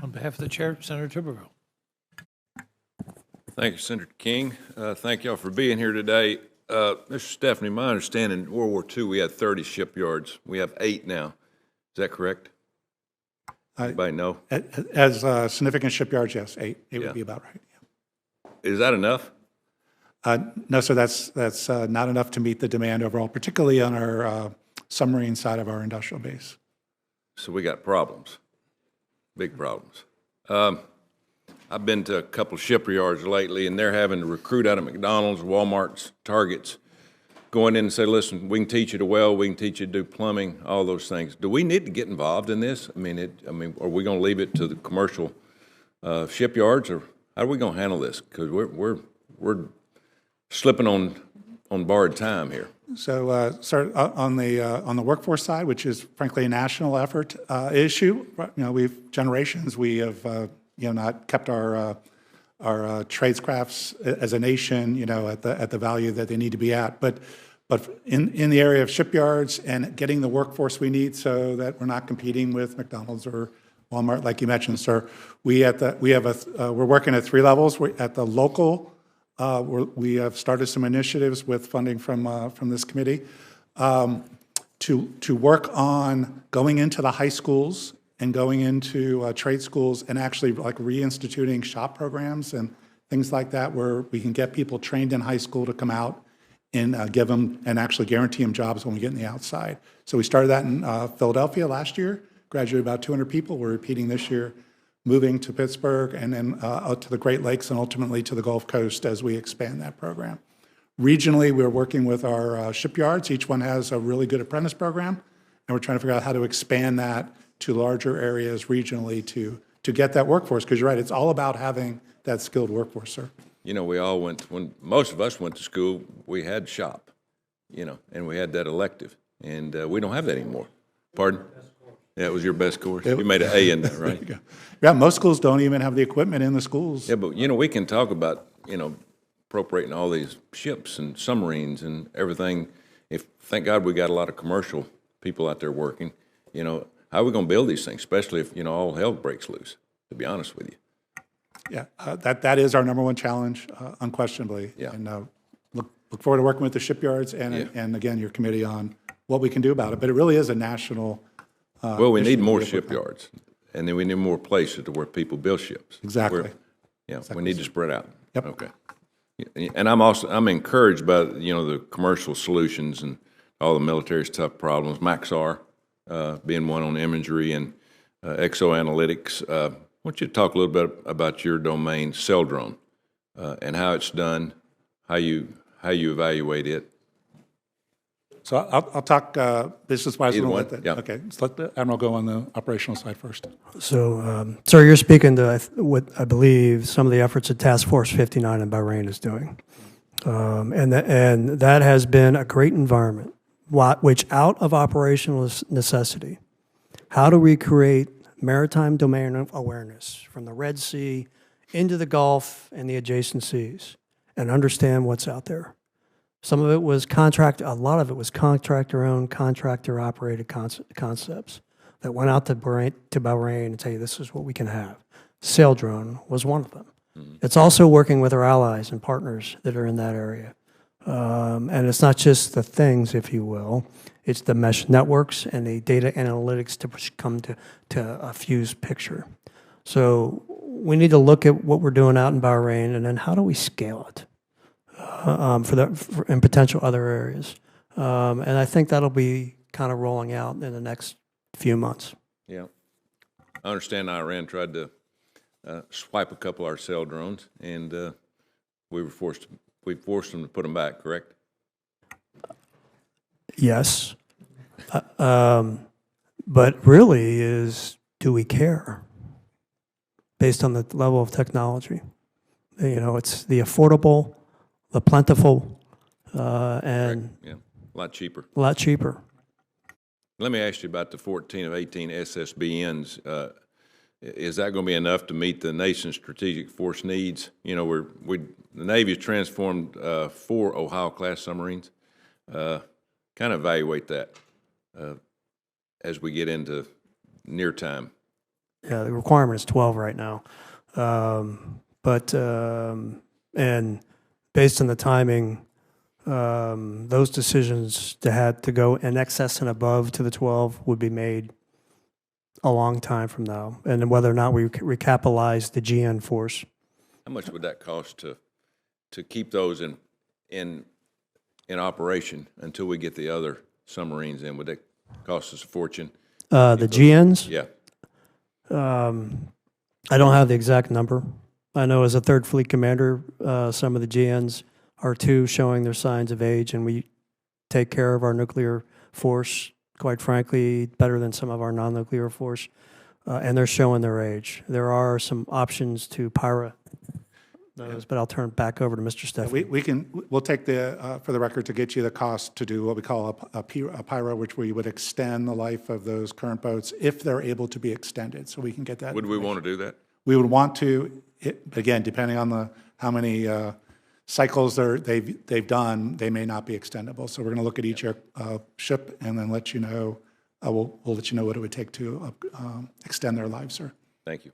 On behalf of the chair, Senator Tuberville. Thank you, Senator King. Thank y'all for being here today. Mr. Stephanie, my understanding, in World War II, we had 30 shipyards. We have 8 now. Is that correct? Anybody know? As significant shipyards, yes, 8. It would be about right. Is that enough? No, sir, that's not enough to meet the demand overall, particularly on our submarine side of our industrial base. So we got problems, big problems. I've been to a couple of shipyards lately, and they're having to recruit out of McDonald's, Walmart's, Targets, going in and say, listen, we can teach you to weld, we can teach you to do plumbing, all those things. Do we need to get involved in this? I mean, are we going to leave it to the commercial shipyards, or how are we going to handle this? Because we're slipping on borrowed time here. So, sir, on the workforce side, which is frankly a national effort issue, we've not kept our tradescrafts as a nation, at the value that they need to be at. But in the area of shipyards and getting the workforce we need so that we're not competing with McDonald's or Walmart, like you mentioned, sir, we're working at 3 levels. We're at the local. We have started some initiatives with funding from this committee to work on going into the high schools and going into trade schools and actually like reinstituting shop programs and things like that, where we can get people trained in high school to come out and give them and actually guarantee them jobs when we get in the outside. So we started that in Philadelphia last year, graduated about 200 people. We're repeating this year, moving to Pittsburgh and then out to the Great Lakes and ultimately to the Gulf Coast as we expand that program. Regionally, we're working with our shipyards. Each one has a really good apprentice program, and we're trying to figure out how to expand that to larger areas regionally to get that workforce, because you're right, it's all about having that skilled workforce, sir. We all when most of us went to school, we had shop, and we had that elective, and we don't have that anymore. Pardon? Yeah, it was your best course. You made an A in that, right? Yeah, most schools don't even have the equipment in the schools. Yeah, but we can talk about appropriating all these ships and submarines and everything. Thank God we got a lot of commercial people out there working. How are we going to build these things, especially if all hell breaks loose? To be honest with you. Yeah, that is our number one challenge, unquestionably. Yeah. And look forward to working with the shipyards and again your committee on what we can do about it. But it really is a national. Well, we need more shipyards, and then we need more places to where people build ships. Exactly. We need to spread out. Yep. Okay. And I'm encouraged by the commercial solutions and all the military's tough problems. Maxar being one on imagery and exoanalytics. I want you to talk a little bit about your domain, cell drone, and how it's done, how you evaluate it. So I'll talk business-wise. Yeah. Okay, let's let the Admiral go on the operational side first. So, sir, you're speaking to what I believe some of the efforts that Task Force 59 in Bahrain is doing. And that has been a great environment, which out of operational necessity, how do we create maritime domain awareness from the Red Sea into the Gulf and the adjacent seas and understand what's out there? Some of it was a lot of it was contractor-owned, contractor-operated concepts that went out to Bahrain and tell you this is what we can have. Sail drone was one of them. Mm-hmm. It's also working with our allies and partners that are in that area. And it's not just the things, if you will, it's the mesh networks and the data analytics to come to a fused picture. So we need to look at what we're doing out in Bahrain and then how do we scale it? In potential other areas. And I think that'll be kind of rolling out in the next few months. Yeah. I understand Iran tried to swipe a couple of our cell drones, and we forced them to put them back, correct? Yes. But really do we care? Based on the level of technology. It's the affordable, the plentiful, and yeah, a lot cheaper. A lot cheaper. Let me ask you about the 14 of 18 SSBNs. Is that going to be enough to meet the nation's strategic force needs? The Navy has transformed 4 Ohio-class submarines. Kind of evaluate that as we get into near time. Yeah, the requirement is 12 right now. And based on the timing, those decisions to go in excess and above to the 12 would be made a long time from now. And then whether or not we recapitalize the GN force. How much would that cost to keep those in operation until we get the other submarines in? Would that cost us a fortune? The GNs? Yeah. I don't have the exact number. I know as a third fleet commander, some of the GNs are too showing their signs of age, and we take care of our nuclear force, quite frankly, better than some of our non-nuclear force, and they're showing their age. There are some options to PIRA those, but I'll turn it back over to Mr. Stefan. We'll take for the record, to get you the cost to do what we call a PIRA, which we would extend the life of those current boats if they're able to be extended, so we can get that. Would we want to do that? We would want to, again, depending on how many cycles they've done, they may not be extendable. So we're going to look at each ship and then let you know. We'll let you know what it would take to extend their lives, sir. Thank you.